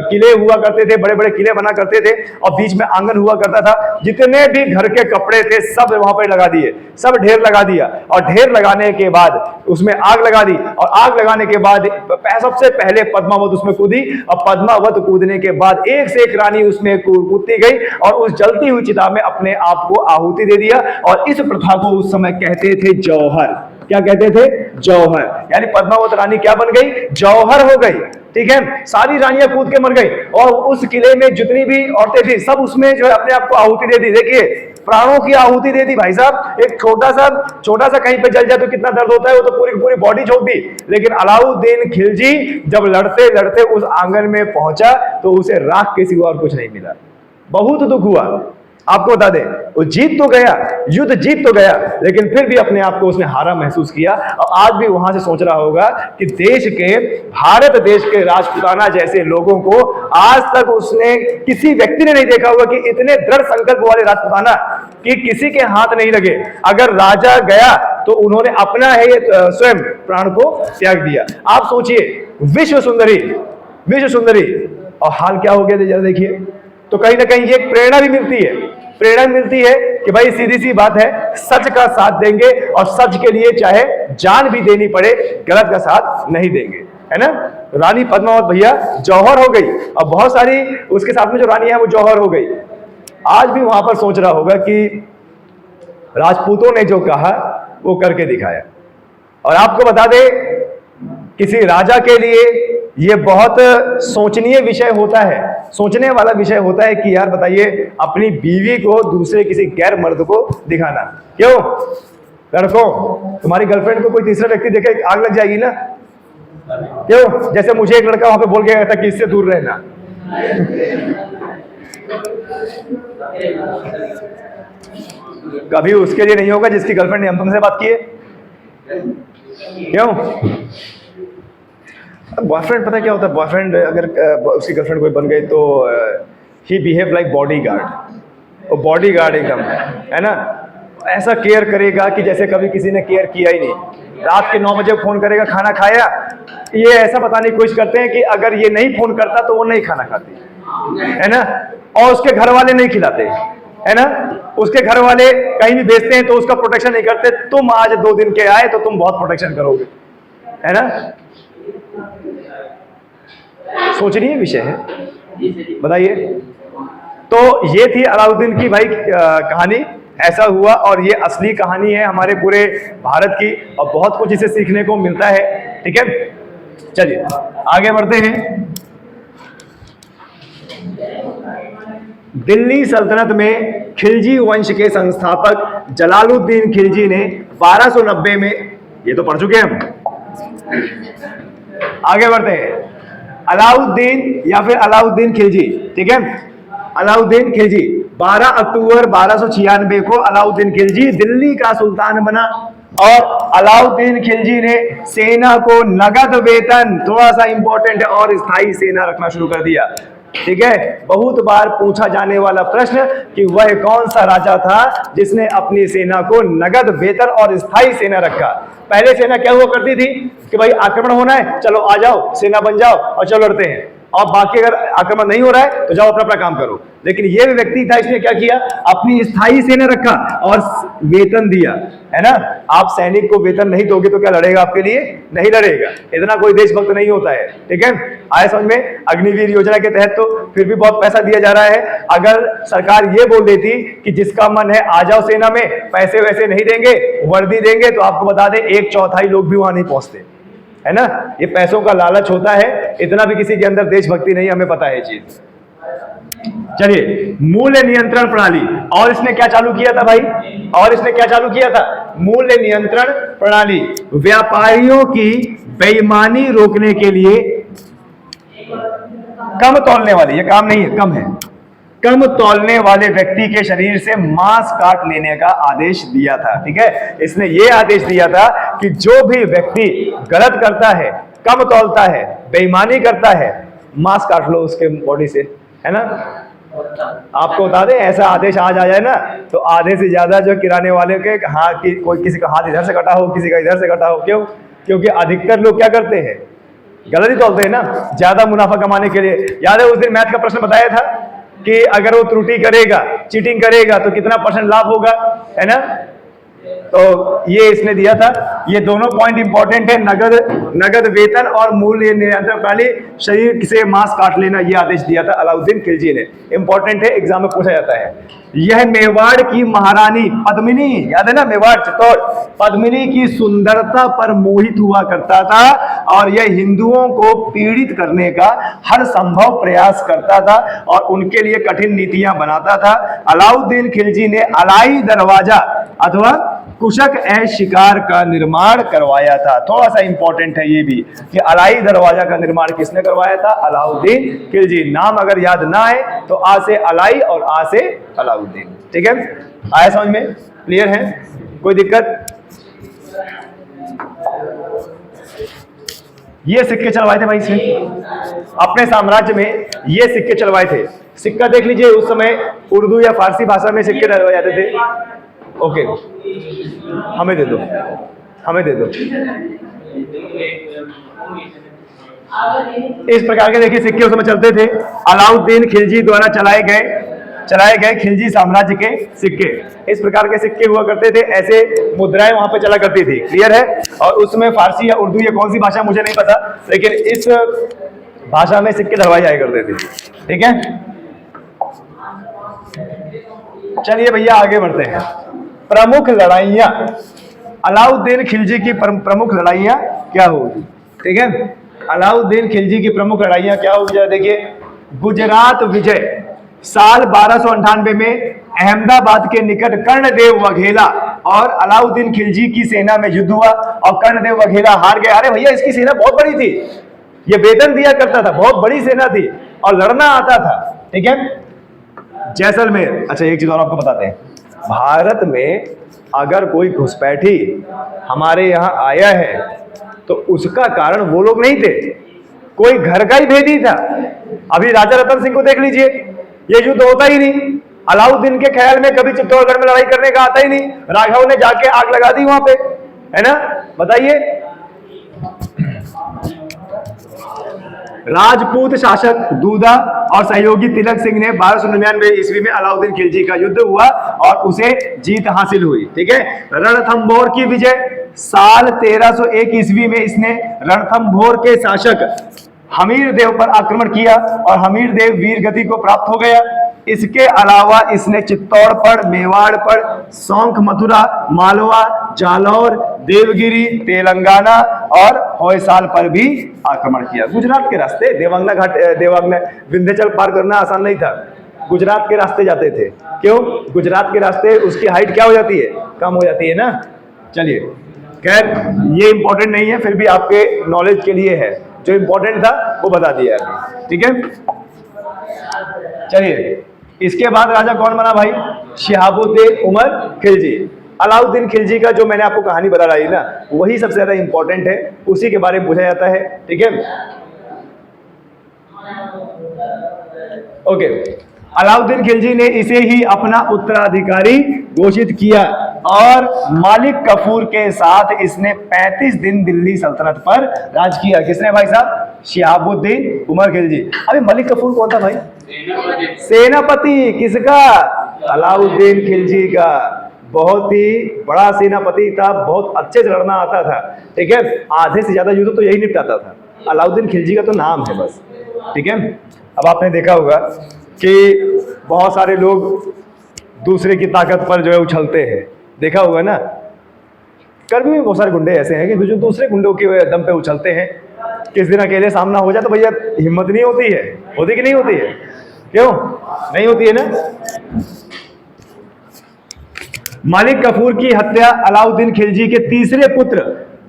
किले हुआ करते थे, बड़े बड़े किले बना करते थे, और बीच में आंगन हुआ करता था, जितने भी घर के कपड़े थे सब वहां पर लगा दिए, सब ढेर लगा दिया, और ढेर लगाने के बाद उसमें आग लगा दी, और आग लगाने के बाद सबसे पहले पद्मावत उसमें कूदी, और पद्मावत कूदने के बाद एक से एक रानी उसमें कूदती गई और उस जलती हुई चिता में अपने आप को आहुति दे दिया। और इस प्रथा को उस समय कहते थे जौहर। क्या कहते थे, जौहर। यानी पद्मावत रानी क्या बन गई, जौहर हो गई, ठीक है, सारी रानियां कूद के मर गई, और उस किले में जितनी भी औरतें थी सब उसमें जो है अपने आप को आहुति दे दी। देखिए प्राणों की आहुति दे दी भाई साहब। एक छोटा सा कहीं पे जल जाए तो कितना दर्द होता है, वो तो पूरी बॉडी छोड़ दी। लेकिन अलाउद्दीन खिलजी जब लड़ते लड़ते उस आंगन में पहुंचा तो उसे राख के सिवा और कुछ नहीं मिला, बहुत दुख हुआ। आपको बता दें वो जीत तो गया, युद्ध जीत तो गया, लेकिन फिर भी अपने आप को उसने हारा महसूस किया। और आज भी वहां से सोच रहा होगा कि भारत देश के राजपुताना जैसे लोगों को आज तक उसने किसी व्यक्ति ने नहीं देखा होगा कि इतने दृढ़ संकल्प वाले राजपुताना कि किसी के हाथ नहीं लगे। अगर राजा गया तो उन्होंने अपना है स्वयं प्राण को त्याग दिया। आप सोचिए विश्व सुंदरी और हाल क्या हो गया जरा देखिए। तो कहीं ना कहीं ये प्रेरणा भी मिलती है कि भाई सीधी सी बात है, सच का साथ देंगे और सच के लिए चाहे जान भी देनी पड़े, गलत का साथ नहीं देंगे, है ना। रानी पद्मावत भैया जौहर हो गई, और बहुत सारी उसके साथ में जो रानी है वो जौहर हो गई। आज भी वहां पर सोच रहा होगा कि राजपूतों ने जो कहा वो करके दिखाया। और आपको बता दे किसी राजा के लिए ये बहुत सोचनीय विषय होता है, सोचने वाला विषय होता है कि यार बताइए अपनी बीवी को दूसरे किसी गैर मर्द को दिखाना। क्यों लड़कों, तुम्हारी गर्लफ्रेंड को कोई तीसरा व्यक्ति देखे आग लग जाएगी ना। क्यों, जैसे मुझे एक लड़का वहां पे बोल के गया था कि इससे दूर रहना। कभी उसके लिए नहीं होगा जिसकी गर्लफ्रेंड ने हम तुमसे बात की है। क्यों, बॉयफ्रेंड पता क्या होता है, बॉयफ्रेंड अगर उसकी गर्लफ्रेंड कोई बन गई तो ही बिहेव लाइक बॉडीगार्ड, वो बॉडीगार्ड एकदम, है ना, ऐसा केयर करेगा कि जैसे कभी किसी ने केयर किया ही नहीं। रात के 9 बजे फोन करेगा, खाना खाया, ये ऐसा बताने की कोशिश करते हैं कि अगर ये नहीं फोन करता तो वो नहीं खाना खाती, है ना। और उसके घर वाले नहीं खिलाते, है ना, उसके घर वाले कहीं भी भेजते हैं तो उसका प्रोटेक्शन नहीं करते। तुम आज 2 दिन के आए तो तुम बहुत प्रोटेक्शन करोगे, है ना। सोचनीय विषय है, बताइए। तो ये थी अलाउद्दीन की भाई कहानी, ऐसा हुआ, और ये असली कहानी है हमारे पूरे भारत की, और बहुत कुछ इसे सीखने को मिलता है, ठीक है। चलिए आगे बढ़ते हैं। दिल्ली सल्तनत में खिलजी वंश के संस्थापक जलालुद्दीन खिलजी ने 1290 में, ये तो पढ़ चुके हैं हम, आगे बढ़ते हैं, अलाउद्दीन या फिर अलाउद्दीन खिलजी, ठीक है, अलाउद्दीन खिलजी 12 अक्टूबर 1296 को अलाउद्दीन खिलजी दिल्ली का सुल्तान बना और अलाउद्दीन खिलजी ने सेना को नगद वेतन, थोड़ा सा इंपॉर्टेंट है, और स्थायी सेना रखना शुरू कर दिया। ठीक है, बहुत बार पूछा जाने वाला प्रश्न कि वह कौन सा राजा था जिसने अपनी सेना को नगद वेतन और स्थायी सेना रखा। पहले सेना क्या हुआ करती थी कि भाई आक्रमण होना है, चलो आ जाओ, सेना बन जाओ और चलो लड़ते हैं, और बाकी अगर आक्रमण नहीं हो रहा है तो जाओ अपना अपना काम करो। लेकिन ये भी व्यक्ति था, इसने क्या किया, अपनी स्थायी सेना रखा और वेतन दिया, है ना। आप सैनिक को वेतन नहीं दोगे तो क्या लड़ेगा आपके लिए? नहीं लड़ेगा, इतना कोई देशभक्त नहीं होता है। ठीक है, आए समझ में। अग्निवीर योजना के तहत तो फिर भी बहुत पैसा दिया जा रहा है। अगर सरकार ये बोल देती कि जिसका मन है आ जाओ सेना में, पैसे वैसे नहीं देंगे, वर्दी देंगे, तो आपको बता दें 1/4 लोग भी वहां नहीं पहुंचते, है ना। ये पैसों का लालच होता है, इतना भी किसी के अंदर देशभक्ति नहीं, हमें पता है चीज। चलिए, मूल्य नियंत्रण प्रणाली, और इसने क्या चालू किया था भाई, और इसने क्या चालू किया था, मूल्य नियंत्रण प्रणाली। व्यापारियों की बेईमानी रोकने के लिए कम तौलने वाले, ये काम नहीं है, कम है, कम तौलने वाले व्यक्ति के शरीर से मांस काट लेने का आदेश दिया था। ठीक है, इसने ये आदेश दिया था कि जो भी व्यक्ति गलत करता है, कम तौलता है, बेईमानी करता है, मांस काट लो उसके बॉडी से, है ना। आपको बता दें, ऐसा आदेश आज आ जाए ना तो आधे से ज्यादा जो किराने वाले के हाथ की, कोई किसी का हाथ इधर से कटा हो, किसी का इधर से कटा हो, क्यों? क्योंकि अधिकतर लोग क्या करते हैं, गलत ही तौलते हैं ना, ज्यादा मुनाफा कमाने के लिए। याद है उस दिन मैथ का प्रश्न बताया था कि अगर वो त्रुटि करेगा, चीटिंग करेगा तो कितना % लाभ होगा, है ना। तो ये इसने दिया था। ये दोनों पॉइंट इंपॉर्टेंट है, नगद वेतन और मूल्य नियंत्रण प्रणाली, शरीर से मांस काट लेना, ये आदेश दिया था अलाउद्दीन खिलजी ने। इंपॉर्टेंट है, एग्जाम में पूछा जाता है। यह मेवाड़ की महारानी पद्मिनी, याद है ना, मेवाड़ चित्तौड़, पद्मिनी की सुंदरता पर मोहित हुआ करता था और यह हिंदुओं को पीड़ित करने का हर संभव प्रयास करता था और उनके लिए कठिन नीतियां बनाता था। अलाउद्दीन खिलजी ने अलाई दरवाजा अथवा कुशक ए शिकार का निर्माण करवाया था। थोड़ा सा इंपॉर्टेंट है ये भी कि अलाई दरवाजा का निर्माण किसने करवाया था, अलाउद्दीन खिलजी। नाम अगर याद ना आए तो आ से अलाई और आ से अलाउद्दीन। ठीक है, आया समझ में, क्लियर है, कोई दिक्कत? ये सिक्के चलवाए थे भाई इसने अपने साम्राज्य में, ये सिक्के चलवाए थे। सिक्का देख लीजिए, उस समय उर्दू या फारसी भाषा में सिक्के डलवाए जाते थे। ओके, हमें दे दो, हमें दे दो। इस प्रकार के देखिए सिक्के उस समय चलते थे। अलाउद्दीन खिलजी द्वारा चलाए गए खिलजी साम्राज्य के सिक्के, इस प्रकार के सिक्के हुआ करते थे। ऐसे मुद्राएं वहां पे चला करती थी, क्लियर है। और उसमें फारसी या उर्दू या कौन सी भाषा मुझे नहीं पता, लेकिन इस भाषा में सिक्के डलवाए जाया करते थे। ठीक है, चलिए भैया आगे बढ़ते हैं। प्रमुख लड़ाइयां, अलाउद्दीन खिलजी की प्रमुख लड़ाइयां क्या होगी? ठीक है, अलाउद्दीन खिलजी की प्रमुख लड़ाइयां क्या होगी? देखिए, गुजरात विजय, साल 1298 में अहमदाबाद के निकट कर्णदेव वघेला और अलाउद्दीन खिलजी की सेना में युद्ध हुआ और कर्णदेव वघेला हार गए। अरे भैया, इसकी सेना बहुत बड़ी थी, ये वेतन दिया करता था, बहुत बड़ी सेना थी और लड़ना आता था। ठीक है, जैसलमेर। अच्छा, एक चीज और आपको बताते हैं, भारत में अगर कोई घुसपैठी हमारे यहाँ आया है तो उसका कारण वो लोग नहीं थे, कोई घर का ही भेदी था। अभी राजा रतन सिंह को देख लीजिए, ये युद्ध होता ही नहीं। अलाउद्दीन के ख्याल में कभी चित्तौड़गढ़ में लड़ाई करने का आता ही नहीं, राघव ने जाके आग लगा दी वहां पे, है ना। बताइए, राजपूत शासक दूधा और सहयोगी तिलक सिंह ने 1299 ईस्वी में अलाउद्दीन खिलजी का युद्ध हुआ और उसे जीत हासिल हुई। ठीक है, रणथंभौर की विजय, साल 1301 ईस्वी में इसने रणथंभौर के शासक हमीर देव पर आक्रमण किया और हमीर देव वीर गति को प्राप्त हो गया। इसके अलावा इसने चित्तौड़ पर, मेवाड़ पर, सौंख मथुरा, मालवा, जालौर, देवगिरी, तेलंगाना और होयसाल पर भी आक्रमण किया। गुजरात के रास्ते देवांगना घाट, देवांगना, विंध्याचल पार करना आसान नहीं था। गुजरात के रास्ते जाते थे। क्यों? गुजरात के रास्ते उसकी हाइट क्या हो जाती है, कम हो जाती है ना। चलिए, खैर ये इंपॉर्टेंट नहीं है, फिर भी आपके नॉलेज के लिए है, जो इंपॉर्टेंट था वो बता दिया है, ठीक है। चलिए, इसके बाद राजा कौन बना भाई? शिहाबुद्दीन उमर खिलजी। अलाउद्दीन खिलजी का जो मैंने आपको कहानी बता रही ना, वही सबसे ज्यादा इंपॉर्टेंट है, उसी के बारे में पूछा जाता है, ठीक है। ओके, अलाउद्दीन खिलजी ने इसे ही अपना उत्तराधिकारी घोषित किया और मालिक कफूर के साथ इसने 35 दिन दिल्ली सल्तनत पर राज किया। किसने भाई साहब? शिहाबुद्दीन उमर खिलजी। अभी मलिक कफूर कौन था भाई? सेनापति। किसका? अलाउद्दीन खिलजी का। बहुत ही बड़ा सेनापति था, बहुत अच्छे से लड़ना आता था, ठीक है। आधे से ज्यादा युद्ध तो यही निपटाता था। अलाउद्दीन खिलजी का तो नाम है बस, ठीक है। अब आपने देखा होगा कि बहुत सारे लोग दूसरे की ताकत पर जो है उछलते हैं, देखा होगा ना। कर्मी में बहुत सारे गुंडे ऐसे हैं कि जो दूसरे गुंडों के दम पे उछलते हैं। किस दिन अकेले सामना हो जाए तो भैया हिम्मत नहीं होती है, होती कि नहीं होती है? क्यों नहीं होती है ना। मालिक कफूर की हत्या अलाउद्दीन खिलजी के तीसरे पुत्र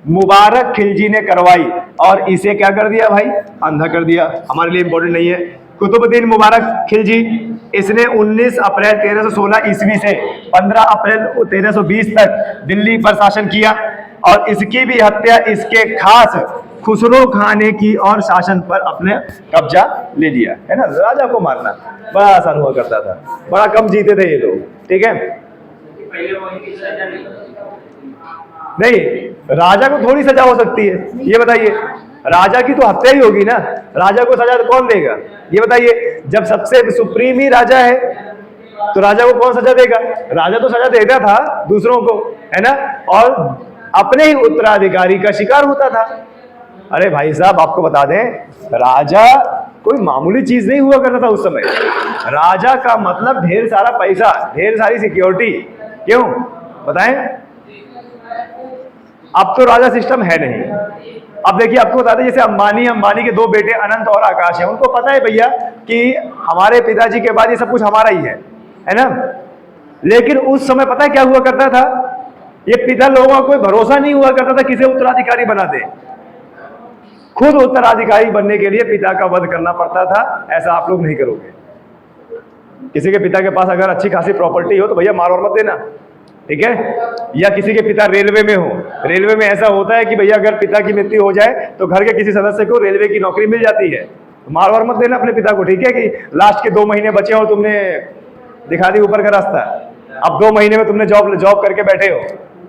मुबारक खिलजी ने करवाई और इसे क्या कर दिया भाई? अंधा कर दिया। हमारे लिए इंपॉर्टेंट नहीं है। कुतुबुद्दीन मुबारक खिलजी, इसने 19 अप्रैल 1316 ईस्वी से 15 अप्रैल 1320 तक दिल्ली पर शासन किया और इसकी भी हत्या इसके खास खुसरो खान ने की और शासन पर अपने कब्जा ले लिया, है ना। राजा को मारना बड़ा आसान हुआ करता था, बड़ा कम जीते थे ये लोग, ठीक है। नहीं, राजा को थोड़ी सजा हो सकती है, ये बताइए। राजा की तो हत्या ही होगी ना, राजा को सजा कौन देगा? ये बताइए। जब सबसे सुप्रीम ही राजा है तो राजा को कौन सजा देगा? राजा तो सजा देता था दूसरों को, है ना, और अपने ही उत्तराधिकारी का शिकार होता था। अरे भाई साहब, आपको बता दें, राजा कोई मामूली चीज नहीं हुआ करता था उस समय। राजा का मतलब ढेर सारा पैसा, ढेर सारी सिक्योरिटी। क्यों बताएं? अब तो राजा सिस्टम है नहीं। अब देखिए, आपको बता दें, जैसे अंबानी के दो बेटे अनंत और आकाश हैं, उनको पता है भैया कि हमारे पिताजी के बाद ये सब कुछ हमारा ही है ना। लेकिन उस समय पता है क्या हुआ करता था? ये पिता लोगों का कोई भरोसा नहीं हुआ करता था किसे उत्तराधिकारी बना दे। खुद उत्तराधिकारी बनने के लिए पिता का वध करना पड़ता था। ऐसा आप लोग नहीं करोगे। किसी के पिता के पास अगर अच्छी खासी प्रॉपर्टी हो तो भैया मार और मत देना, ठीक है। या किसी के पिता रेलवे में हो, रेलवे में ऐसा होता है कि भैया अगर पिता की मृत्यु हो जाए तो घर के किसी सदस्य को रेलवे की नौकरी मिल जाती है। मार और मत देना अपने पिता को, ठीक है, कि लास्ट के 2 महीने बचे और तुमने दिखा दी ऊपर का रास्ता। अब 2 महीने में तुमने जॉब करके बैठे हो,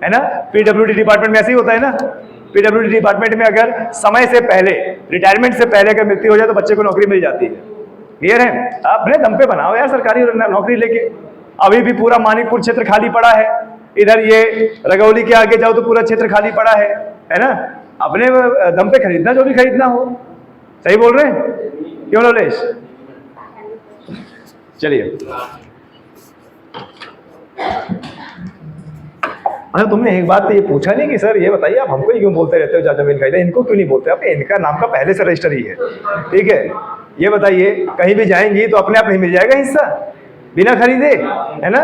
है ना। पीडब्ल्यूडी डिपार्टमेंट में ऐसे ही होता है ना। पीडब्ल्यूडी डिपार्टमेंट में अगर समय से पहले, रिटायरमेंट से पहले अगर मृत्यु हो जाए तो बच्चे को नौकरी मिल जाती है। क्लियर है? अपने दम पे बनाओ यार सरकारी नौकरी लेके। अभी भी पूरा मानिकपुर क्षेत्र खाली पड़ा है, इधर ये रगौली के आगे जाओ तो पूरा क्षेत्र खाली पड़ा है ना। अपने दम पे खरीदना जो भी खरीदना हो। सही बोल रहे हैं? क्यों लोलेश? चलिए, अच्छा तुमने एक बात तो ये पूछा नहीं कि सर ये बताइए आप हमको ही क्यों बोलते रहते हो जहाँ जमीन खरीदा, इनको क्यों नहीं बोलते? आप इनका नाम का पहले से रजिस्टर ही है, ठीक है। ये बताइए, कहीं भी जाएंगी तो अपने आप नहीं मिल जाएगा हिस्सा बिना खरीदे, है ना।